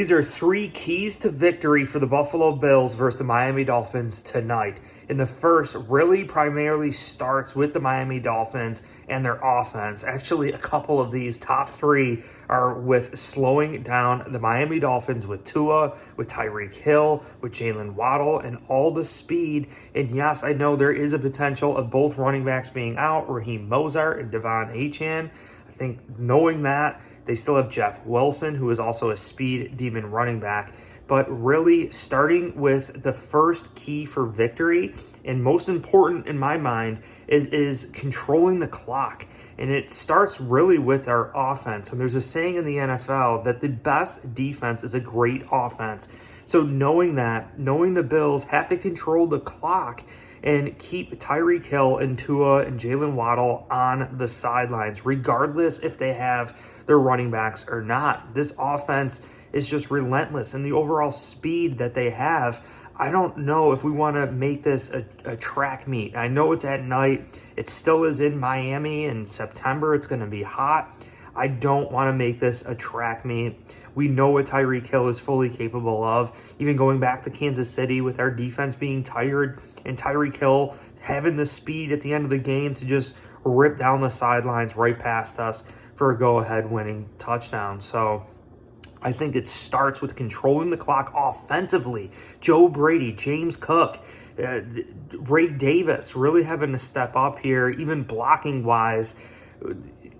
These are three keys to victory for the Buffalo Bills versus the Miami Dolphins tonight. And the first really primarily starts with the Miami Dolphins and their offense. Actually, a couple of these top three are with slowing down the Miami Dolphins with Tua, with Tyreek Hill, with Jaylen Waddle, and all the speed. And yes, I know there is a potential of both running backs being out, Raheem Mostert and Devon Achane. I think knowing that, they still have Jeff Wilson, who is also a speed demon running back. But really, starting with the first key for victory, and most important in my mind, is controlling the clock. And it starts really with our offense. And there's a saying in the NFL that the best defense is a great offense. So knowing the Bills have to control the clock and keep Tyreek Hill and Tua and Jaylen Waddle on the sidelines, regardless if they have their running backs or not. This offense is just relentless, and the overall speed that they have, I don't know if we want to make this a track meet. I know it's at night. It still is in Miami in September. It's going to be hot. I don't want to make this a track meet. We know what Tyreek Hill is fully capable of. Even going back to Kansas City with our defense being tired and Tyreek Hill having the speed at the end of the game to just rip down the sidelines right past us for a go-ahead winning touchdown. So I think it starts with controlling the clock offensively. Joe Brady, James Cook, Ray Davis really having to step up here, even blocking-wise.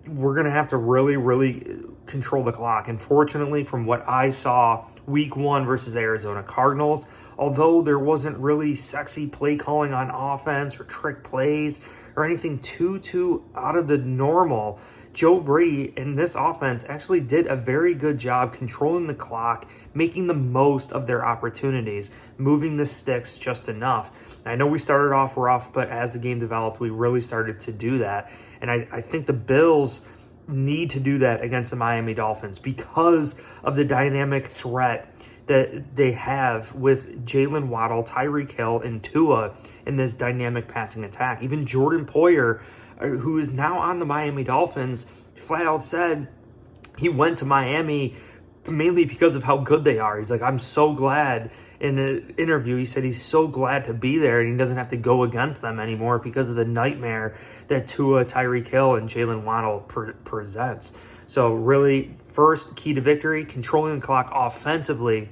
We're going to have to really control the clock. And fortunately, from what I saw week one versus the Arizona Cardinals, although there wasn't really sexy play calling on offense or trick plays or anything too out of the normal, Joe Brady in this offense actually did a very good job controlling the clock, making the most of their opportunities, moving the sticks just enough. I know we started off rough, but as the game developed, we really started to do that. And I think the Bills need to do that against the Miami Dolphins because of the dynamic threat that they have with Jaylen Waddle, Tyreek Hill, and Tua in this dynamic passing attack. Even Jordan Poyer, who is now on the Miami Dolphins, flat out said he went to Miami mainly because of how good they are. He's like, I'm so glad. In an interview, he said he's so glad to be there and he doesn't have to go against them anymore because of the nightmare that Tua, Tyreek Hill, and Jaylen Waddle presents. So really, first key to victory, controlling the clock offensively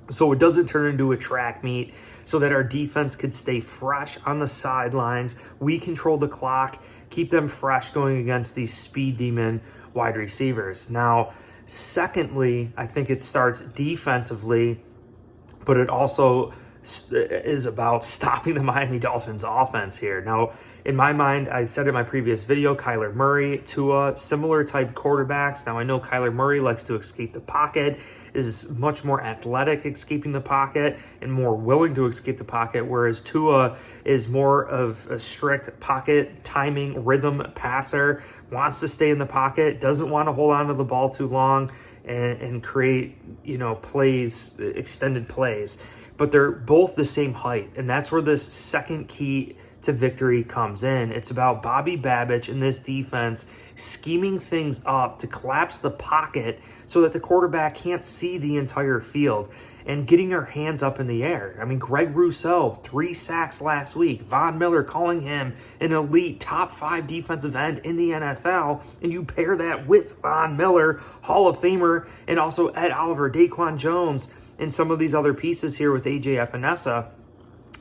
so it doesn't turn into a track meet, so that our defense could stay fresh on the sidelines. We control the clock, keep them fresh going against these speed demon wide receivers. Now, secondly, I think it starts defensively, but it also is about stopping the Miami Dolphins offense here. Now, in my mind, I said in my previous video, Kyler Murray, Tua, similar type quarterbacks. Now, I know Kyler Murray likes to escape the pocket, is much more athletic escaping the pocket and more willing to escape the pocket, whereas Tua is more of a strict pocket timing rhythm passer, wants to stay in the pocket, doesn't want to hold on to the ball too long and create, plays, extended plays. But they're both the same height, and that's where this second key to victory comes in. It's about Bobby Babich and this defense scheming things up to collapse the pocket so that the quarterback can't see the entire field and getting our hands up in the air. I mean, Greg Rousseau, 3 sacks last week. Von Miller calling him an elite top 5 defensive end in the NFL. And you pair that with Von Miller, Hall of Famer, and also Ed Oliver, Daquan Jones, and some of these other pieces here with AJ Epinesa.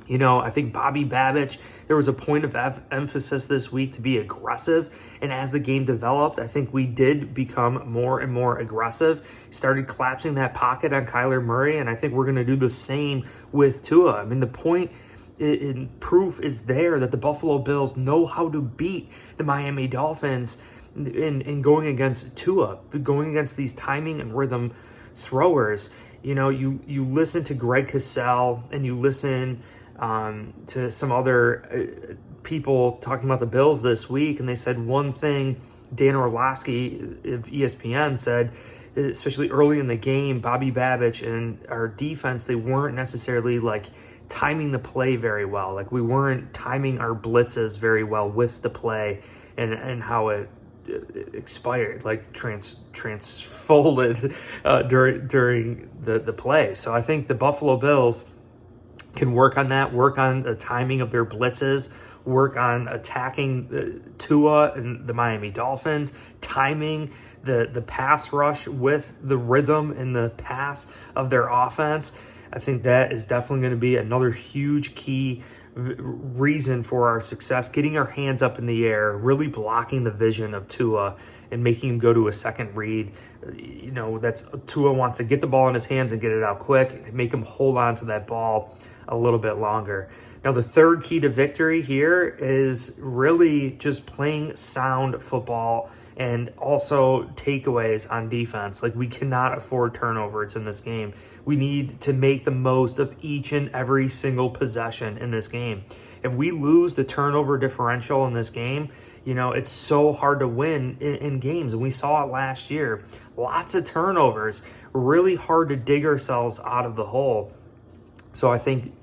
I think Bobby Babich, there was a point of emphasis this week to be aggressive. And as the game developed, I think we did become more and more aggressive, started collapsing that pocket on Kyler Murray. And I think we're going to do the same with Tua. I mean, the point in proof is there that the Buffalo Bills know how to beat the Miami Dolphins in going against Tua, going against these timing and rhythm throwers. You listen to Greg Rousseau and you listen to some other people talking about the Bills this week, and they said one thing. Dan Orlovsky of ESPN said, especially early in the game, Bobby Babich and our defense, they weren't necessarily timing the play very well. We weren't timing our blitzes very well with the play and how it expired, like transfolded during the play. So I think the Buffalo Bills can work on that, work on the timing of their blitzes, work on attacking Tua and the Miami Dolphins, timing the pass rush with the rhythm and the pass of their offense. I think that is definitely going to be another huge key reason for our success, getting our hands up in the air, really blocking the vision of Tua and making him go to a second read. That's Tua wants to get the ball in his hands and get it out quick, make him hold on to that ball a little bit longer. Now, the third key to victory here is really just playing sound football and also takeaways on defense. Like, we cannot afford turnovers in this game. We need to make the most of each and every single possession in this game. If we lose the turnover differential in this game, it's so hard to win in games. And we saw it last year. Lots of turnovers, really hard to dig ourselves out of the hole. So I think,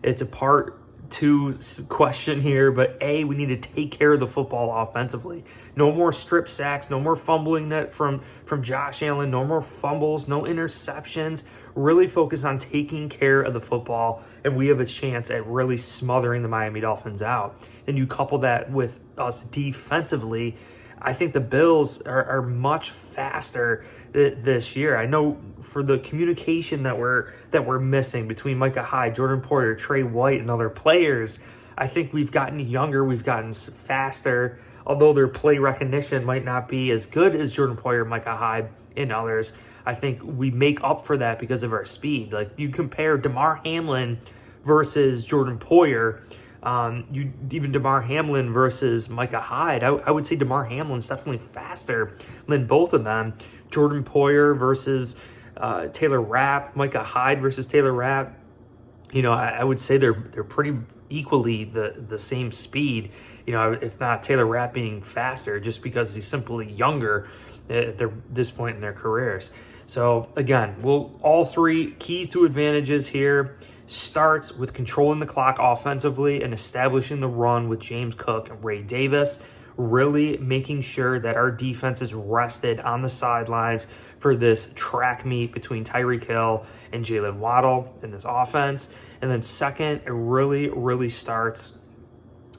it's a part two question here, but we need to take care of the football offensively. No more strip sacks, no more fumbling that from Josh Allen, no more fumbles, no interceptions. Really focus on taking care of the football, and we have a chance at really smothering the Miami Dolphins out. And you couple that with us defensively, I think the Bills are much faster this year. I know for the communication that we're missing between Micah Hyde, Jordan Poyer, Trey White, and other players, I think we've gotten younger, we've gotten faster, although their play recognition might not be as good as Jordan Poyer, Micah Hyde, and others. I think we make up for that because of our speed. Like, you compare DeMar Hamlin versus Jordan Poyer, even DeMar Hamlin versus Micah Hyde, I would say DeMar Hamlin's definitely faster than both of them. Jordan Poyer versus Taylor Rapp, Micah Hyde versus Taylor Rapp, I would say they're pretty equally the same speed, if not Taylor Rapp being faster just because he's simply younger at this point in their careers. So again, all three keys to advantages here starts with controlling the clock offensively and establishing the run with James Cook and Ray Davis, really making sure that our defense is rested on the sidelines for this track meet between Tyreek Hill and Jaylen Waddle in this offense. And then second, it really starts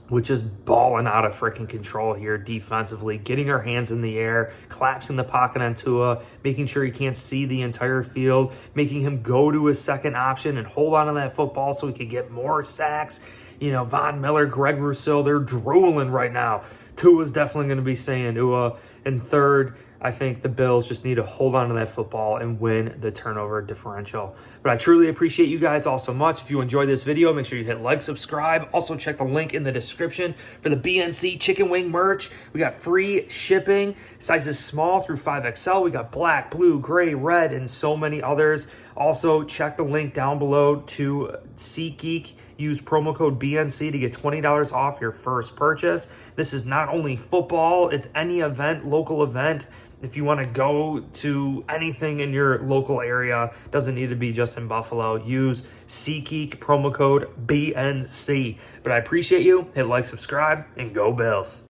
with just balling out of freaking control here defensively, getting our hands in the air, collapsing the pocket on Tua, making sure he can't see the entire field, making him go to his second option and hold on to that football so he could get more sacks. Von Miller, Greg Rousseau, they're drooling right now. Tua's definitely going to be saying Tua. And third, I think the Bills just need to hold on to that football and win the turnover differential. But I truly appreciate you guys all so much. If you enjoyed this video, make sure you hit like, subscribe. Also, check the link in the description for the BNC chicken wing merch. We got free shipping, sizes small through 5XL. We got black, blue, gray, red, and so many others. Also, check the link down below to Geek. Use promo code BNC to get $20 off your first purchase. This is not only football, it's any event, local event. If you want to go to anything in your local area, doesn't need to be just in Buffalo, use SeatGeek, promo code BNC. But I appreciate you. Hit like, subscribe, and go Bills.